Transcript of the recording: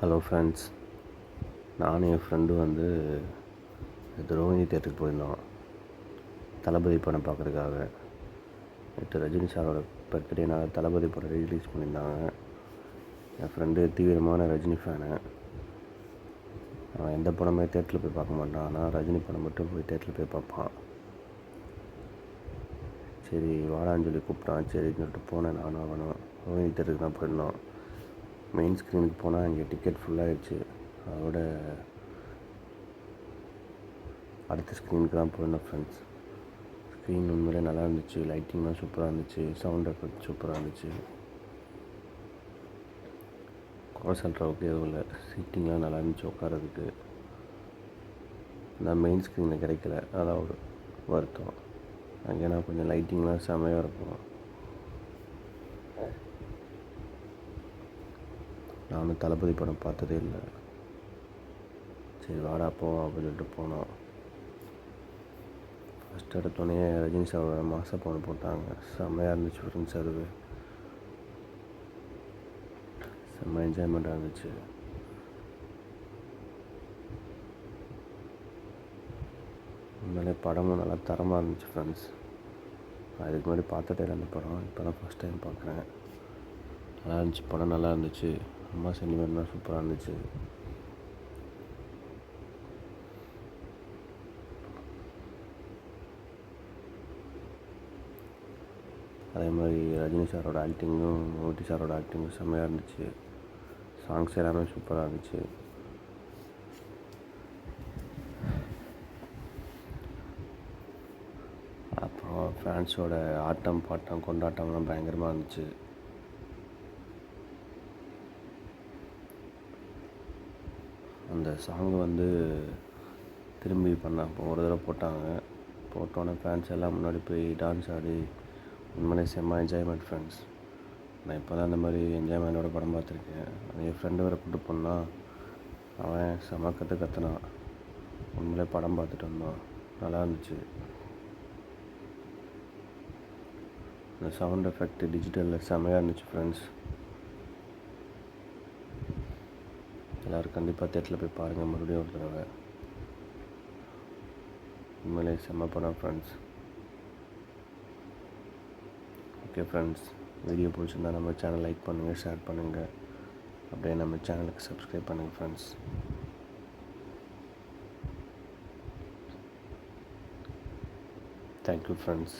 Hello friends, நானும் என் friend Rohini தேட்டருக்கு போயிருந்தோம் தளபதி படம் பார்க்குறதுக்காக. நேற்று ரஜினி சாரோட பர்த்டேனால் தளபதி படம் ரிலீஸ் பண்ணியிருந்தாங்க. என் ஃப்ரெண்டு தீவிரமான ரஜினி ஃபேனு. அவன் எந்த படமே தேட்டரில் போய் பார்க்க மாட்டான், ஆனால் ரஜினி படம் மட்டும் போய் தேட்டரில் போய் பார்ப்பான். சரி வாடான்னு சொல்லி கூப்பிட்டான். சரின்னு சொல்லிட்டு போனேன். நானும் அவனும் ரோஹிணி தேட்டருக்கு தான் போயிருந்தோம். மெயின் ஸ்க்ரீனுக்கு போனால் இங்கே டிக்கெட் ஃபுல்லாகிடுச்சு. அதோட அடுத்த ஸ்க்ரீனுக்கு தான் போயிருந்தோம் ஃப்ரெண்ட்ஸ். ஸ்க்ரீன் உண்மையிலே நல்லா இருந்துச்சு. லைட்டிங்லாம் சூப்பராக இருந்துச்சு. சவுண்ட் எஃபெக்ட் சூப்பராக இருந்துச்சு. குறை சொல்கிறவுக்கு எதுவும் இல்லை. சீட்டிங்லாம் நல்லா இருந்துச்சு உட்காரதுக்கு. நான் மெயின் ஸ்க்ரீனில் கிடைக்கல, அதான் ஒரு வருத்தம். அங்கேனா கொஞ்சம் லைட்டிங்லாம் செம்மையாக இருக்கும். நானும் தளபதி படம் பார்த்ததே இல்லை. சரி வாடா போவோம் அப்படின்னு சொல்லிட்டு போனோம். ஃபஸ்ட் எடுத்தோடனே ரஜினி சாரோட மாச படம் போட்டாங்க. செம்மையாக இருந்துச்சு ஃப்ரெண்ட்ஸ். அது செம்ம என்ஜாய்மெண்ட்டாக இருந்துச்சு. உண்மையிலே படமும் நல்லா தரமாக இருந்துச்சு ஃப்ரெண்ட்ஸ். நான் இதுக்கு முன்னாடி பார்த்ததே இல்லை அந்த படம். இப்போ தான் ஃபஸ்ட் டைம் பார்க்குறேன். நல்லா இருந்துச்சு, படம் நல்லா இருந்துச்சு. அம்மா சென்டிமெண்ட்லாம் சூப்பராக இருந்துச்சு. அதே மாதிரி ரஜினி சாரோட ஆக்டிங்கும் மோடி சாரோட ஆக்டிங்கும் செம்மையாக இருந்துச்சு. சாங்ஸ் எல்லாமே சூப்பராக இருந்துச்சு. அப்புறம் ஃபேன்ஸோட ஆட்டம் பாட்டம் கொண்டாட்டம்லாம் பயங்கரமாக இருந்துச்சு. அந்த சாங் திரும்பி அப்போ ஒரு தடவை போட்டாங்க. போட்டோன்னே ஃபேன்ஸ் எல்லாம் முன்னாடி போய் டான்ஸ் ஆடி உண்மையிலே செம்ம என்ஜாய்மெண்ட் ஃப்ரெண்ட்ஸ். நான் இப்போ தான் அந்த மாதிரி என்ஜாய்மெண்ட்டோட படம் பார்த்துருக்கேன். என் ஃப்ரெண்டு வேறு கூப்பிட்டு போனான். அவன் செம்ம கற்றுனான். உண்மையிலே படம் பார்த்துட்டு வந்தான். நல்லா இருந்துச்சு. அந்த சவுண்ட் எஃபெக்ட் டிஜிட்டலில் செம்மையாக இருந்துச்சு ஃப்ரெண்ட்ஸ். எல்லோரும் கண்டிப்பாக தேட்டரில் போய் பாருங்கள் மறுபடியும் ஒரு தடவை. உண்மையிலே செம்ம படம் ஃப்ரெண்ட்ஸ். ஓகே ஃப்ரெண்ட்ஸ், வீடியோ பிடிச்சிருந்தா நம்ம சேனல் லைக் பண்ணுங்கள், ஷேர் பண்ணுங்கள். அப்படியே நம்ம சேனலுக்கு சப்ஸ்கிரைப் பண்ணுங்கள் ஃப்ரெண்ட்ஸ். Thank you friends.